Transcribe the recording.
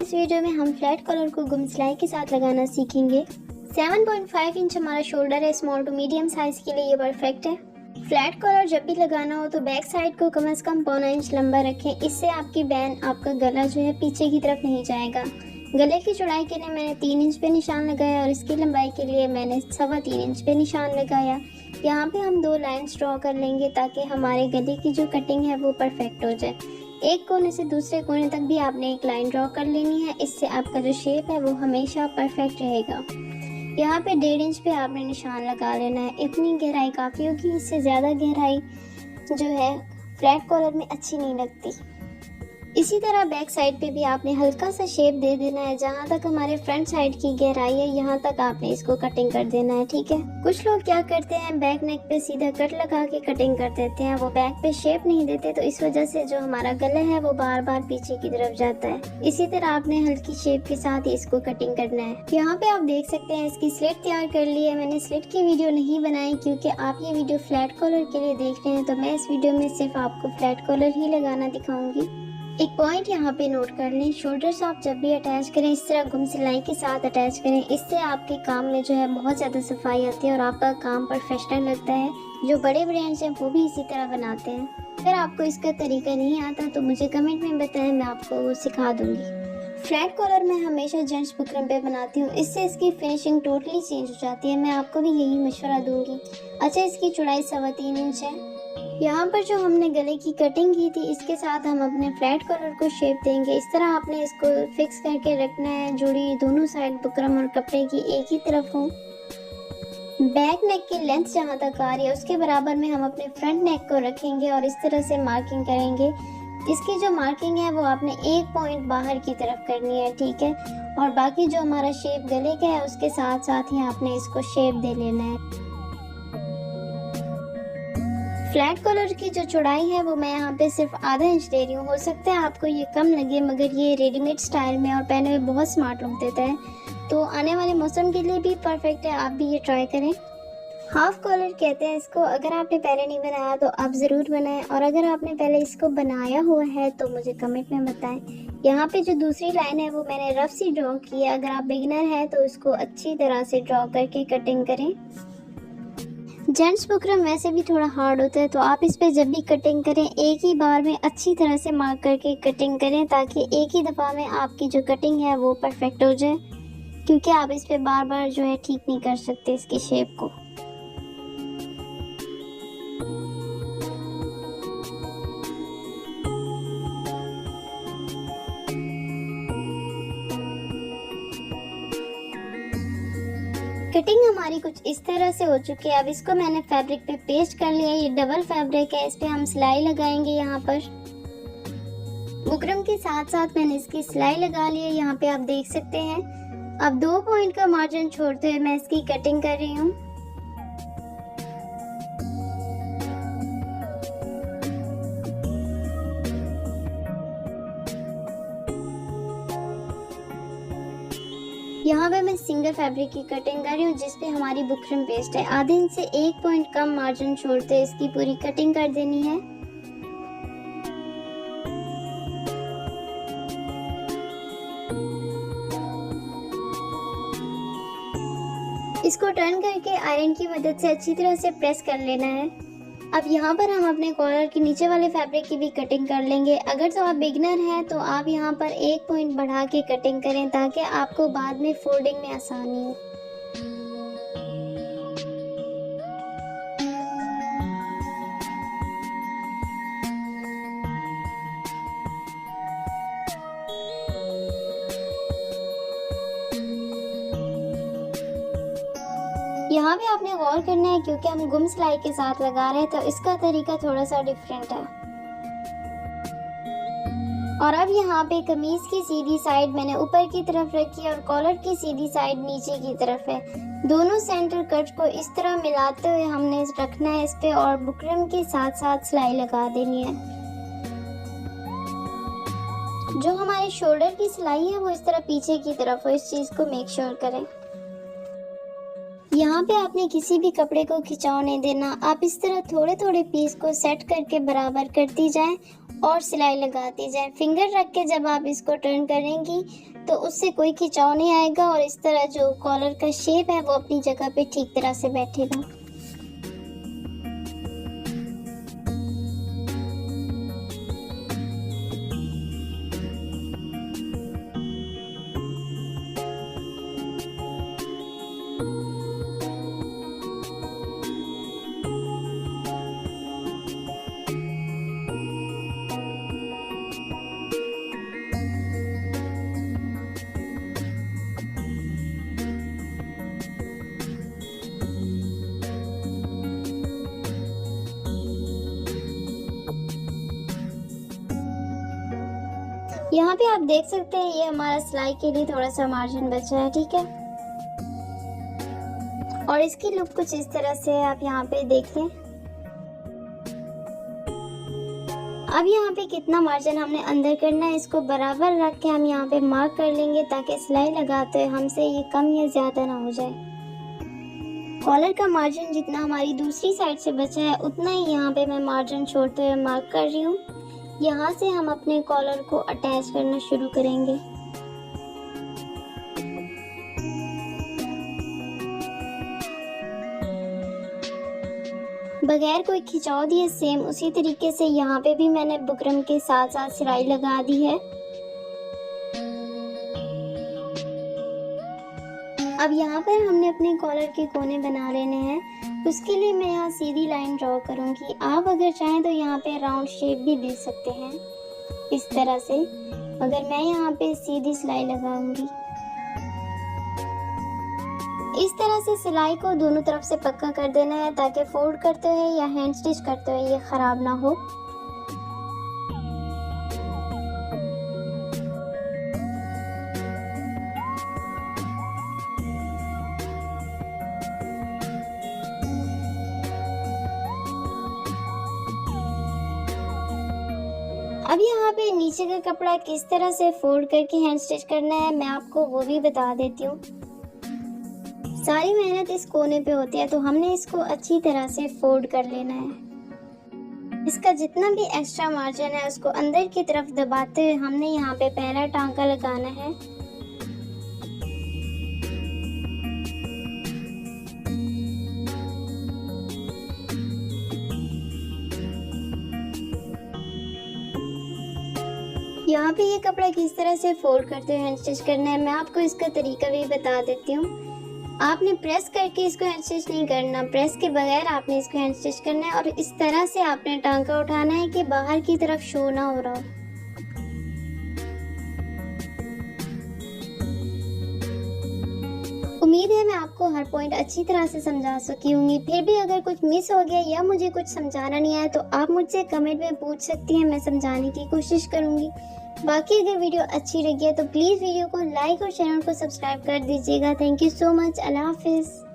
इस वीडियो में हम फ्लैट कॉलर को गुम सिलाई के साथ लगाना सीखेंगे। 7.5 इंच हमारा शोल्डर है, स्मॉल टू मीडियम साइज के लिए ये परफेक्ट है। फ्लैट कॉलर जब भी लगाना हो तो बैक साइड को कम से कम 1.25 इंच लंबा रखें, इससे आपकी बैन आपका गला जो है पीछे की तरफ नहीं जाएगा। गले की चौड़ाई के लिए मैंने 3 इंच पे निशान लगाया और इसकी लंबाई के लिए मैंने 3.25 इंच पे निशान लगाया। यहाँ पे हम 2 लाइन्स ड्रॉ कर लेंगे ताकि हमारे गले की जो कटिंग है वो परफेक्ट हो जाए। एक कोने से दूसरे कोने तक भी आपने एक लाइन ड्रॉ कर लेनी है, इससे आपका जो शेप है वो हमेशा परफेक्ट रहेगा। यहाँ पे 1.5 इंच पे आपने निशान लगा लेना है। इतनी गहराई काफ़ी होगी, इससे ज़्यादा गहराई जो है फ्लैट कॉलर में अच्छी नहीं लगती। इसी तरह बैक साइड पे भी आपने हल्का सा शेप दे देना है। जहाँ तक हमारे फ्रंट साइड की गहराई है यहाँ तक आपने इसको कटिंग कर देना है, ठीक है। कुछ लोग क्या करते हैं, बैक नेक पे सीधा कट लगा के कटिंग कर देते हैं, वो बैक पे शेप नहीं देते, तो इस वजह से जो हमारा गला है वो बार बार पीछे की तरफ जाता है। इसी तरह आपने हल्की शेप के साथ ही इसको कटिंग करना है। यहाँ पे आप देख सकते हैं इसकी स्लिट तैयार कर ली है। मैंने स्लिट की वीडियो नहीं बनाई क्योंकि आप ये वीडियो फ्लैट कॉलर के लिए देख रहे हैं, तो मैं इस वीडियो में सिर्फ आपको फ्लैट कॉलर ही लगाना दिखाऊंगी। एक पॉइंट यहाँ पे नोट कर लें, शोल्डर्स आप जब भी अटैच करें इस तरह गुम सिलाई के साथ अटैच करें, इससे आपके काम में जो है बहुत ज़्यादा सफाई आती है और आपका काम प्रोफेशनल लगता है। जो बड़े ब्रांड्स हैं वो भी इसी तरह बनाते हैं। अगर आपको इसका तरीका नहीं आता तो मुझे कमेंट में बताएं, मैं आपको वो सिखा दूँगी। फ्लैट कॉलर मैं हमेशा जेंट्स बुकरम पे बनाती हूँ, इससे इसकी फिनिशिंग टोटली चेंज हो जाती है। मैं आपको भी यही मशवरा दूँगी। अच्छा, इसकी चौड़ाई 3.25 इंच है। यहाँ पर जो हमने गले की कटिंग की थी इसके साथ हम अपने फ्लैट कॉलर को शेप देंगे। इस तरह आपने इसको फिक्स करके रखना है, जोड़ी दोनों साइड बुकरम और कपड़े की एक ही तरफ हो। बैक नेक की लेंथ जहाँ तक आ रही है उसके बराबर में हम अपने फ्रंट नेक को रखेंगे और इस तरह से मार्किंग करेंगे। इसकी जो मार्किंग है वो आपने एक पॉइंट बाहर की तरफ करनी है, ठीक है। और बाकी जो हमारा शेप गले का है उसके साथ साथ ही आपने इसको शेप दे लेना है। फ्लैट कॉलर की जो चौड़ाई है वो मैं यहाँ पे सिर्फ आधा इंच दे रही हूँ। हो सकता है आपको ये कम लगे, मगर ये रेडीमेड स्टाइल में और पहने हुए बहुत स्मार्ट लुक देता है, तो आने वाले मौसम के लिए भी परफेक्ट है। आप भी ये ट्राई करें। हाफ कॉलर कहते हैं इसको। अगर आपने पहले नहीं बनाया तो आप ज़रूर बनाएं, और अगर आपने पहले इसको बनाया हुआ है तो मुझे कमेंट में बताएं। यहाँ पे जो दूसरी लाइन है वो मैंने रफ सी ड्रॉ की है। अगर आप बिगिनर हैं तो इसको अच्छी तरह से ड्रॉ करके कटिंग करें। जेंट्स बुकरम वैसे भी थोड़ा हार्ड होता है, तो आप इस पे जब भी कटिंग करें एक ही बार में अच्छी तरह से मार्क करके कटिंग करें, ताकि एक ही दफ़ा में आपकी जो कटिंग है वो परफेक्ट हो जाए, क्योंकि आप इस पे बार बार जो है ठीक नहीं कर सकते इसकी शेप को। कटिंग हमारी कुछ इस तरह से हो चुकी है। अब इसको मैंने फैब्रिक पे पेस्ट कर लिया है। ये डबल फैब्रिक है, इस पे हम सिलाई लगाएंगे। यहाँ पर बुकरम के साथ साथ मैंने इसकी सिलाई लगा ली है, यहाँ पे आप देख सकते हैं। अब 2 पॉइंट का मार्जिन छोड़ते हुए मैं इसकी कटिंग कर रही हूँ। यहाँ पे मैं सिंगल फैब्रिक की कटिंग कर रही हूँ जिसपे हमारी बुकरम पेस्ट है। आधे इंच से 1 पॉइंट कम मार्जिन छोड़ते इसकी पूरी कटिंग कर देनी है। इसको टर्न करके आयरन की मदद से अच्छी तरह से प्रेस कर लेना है। अब यहाँ पर हम अपने कॉलर के नीचे वाले फैब्रिक की भी कटिंग कर लेंगे। अगर तो आप बिगिनर हैं तो आप यहाँ पर 1 पॉइंट बढ़ा के कटिंग करें ताकि आपको बाद में फोल्डिंग में आसानी हो। यहाँ पे आपने गौर करना है क्योंकि हम गुम सिलाई के साथ लगा रहे हैं, तो इसका तरीका थोड़ा सा डिफरेंट है। और अब यहाँ पे कमीज की सीधी साइड मैंने ऊपर की तरफ रखी और कॉलर की सीधी साइड नीचे की तरफ है। दोनों सेंटर कट को इस तरह मिलाते हुए हमने रखना है इस पे, और बुकरम के साथ साथ सिलाई लगा देनी है। जो हमारे शोल्डर की सिलाई है वो इस तरह पीछे की तरफ हो, इस चीज को मेक श्योर करें। यहाँ पे आपने किसी भी कपड़े को खिंचाव नहीं देना। आप इस तरह थोड़े थोड़े पीस को सेट करके बराबर करती जाएं और सिलाई लगाती जाए। फिंगर रख के जब आप इसको टर्न करेंगी तो उससे कोई खिंचाव नहीं आएगा और इस तरह जो कॉलर का शेप है वो अपनी जगह पे ठीक तरह से बैठेगा। यहाँ पे आप देख सकते हैं ये हमारा सिलाई के लिए थोड़ा सा मार्जिन बचा है, ठीक है। और इसकी लुक कुछ इस तरह से है, आप यहाँ पे देख लें। अब यहाँ पे कितना मार्जिन हमने अंदर करना है इसको बराबर रख के हम यहाँ पे मार्क कर लेंगे ताकि सिलाई लगाते हुए हमसे ये कम या ज्यादा ना हो जाए। कॉलर का मार्जिन जितना हमारी दूसरी साइड से बचा है उतना ही यहाँ पे मैं मार्जिन छोड़ते हुए मार्क कर रही हूँ। यहाँ से हम अपने कॉलर को अटैच करना शुरू करेंगे। बगैर कोई खिंचाव दिए सेम उसी तरीके से यहाँ पे भी मैंने बुकरम के साथ साथ सिलाई लगा दी है। अब यहाँ पर हमने अपने कॉलर के कोने बना लेने हैं। उसके लिए मैं यहाँ सीधी लाइन ड्रॉ करूँगी। आप अगर चाहें तो यहाँ पे राउंड शेप भी दे सकते हैं इस तरह से, मगर मैं यहाँ पे सीधी सिलाई लगाऊंगी। इस तरह से सिलाई को दोनों तरफ से पक्का कर देना है ताकि फोल्ड करते हुए या हैंड स्टिच करते हुए ये खराब ना हो। अब यहाँ पे नीचे का कपड़ा किस तरह से फोल्ड करके हैंड स्टिच करना है मैं आपको वो भी बता देती हूँ। सारी मेहनत इस कोने पे होती है तो हमने इसको अच्छी तरह से फोल्ड कर लेना है। इसका जितना भी एक्स्ट्रा मार्जिन है उसको अंदर की तरफ दबाते हुए हमने यहाँ पे पहला टांका लगाना है। यहाँ पे ये कपड़ा किस तरह से फोल्ड करते हुए हैंड स्टिच करना है मैं आपको इसका तरीका भी बता देती हूँ। आपने प्रेस करके इसको हैंड स्टिच नहीं करना, प्रेस के बगैर आपने इसको हैंड स्टिच करना है और इस तरह से आपने टांका उठाना है कि बाहर की तरफ शो ना हो रहा हो। उम्मीद है मैं आपको हर पॉइंट अच्छी तरह से समझा सकी होंगी। फिर भी अगर कुछ मिस हो गया या मुझे कुछ समझाना नहीं आया तो आप मुझसे कमेंट में पूछ सकती हैं, मैं समझाने की कोशिश करूंगी। बाकी अगर वीडियो अच्छी लगी है तो प्लीज़ वीडियो को लाइक और चैनल को सब्सक्राइब कर दीजिएगा। Thank you so much. अल्लाह हाफिज़।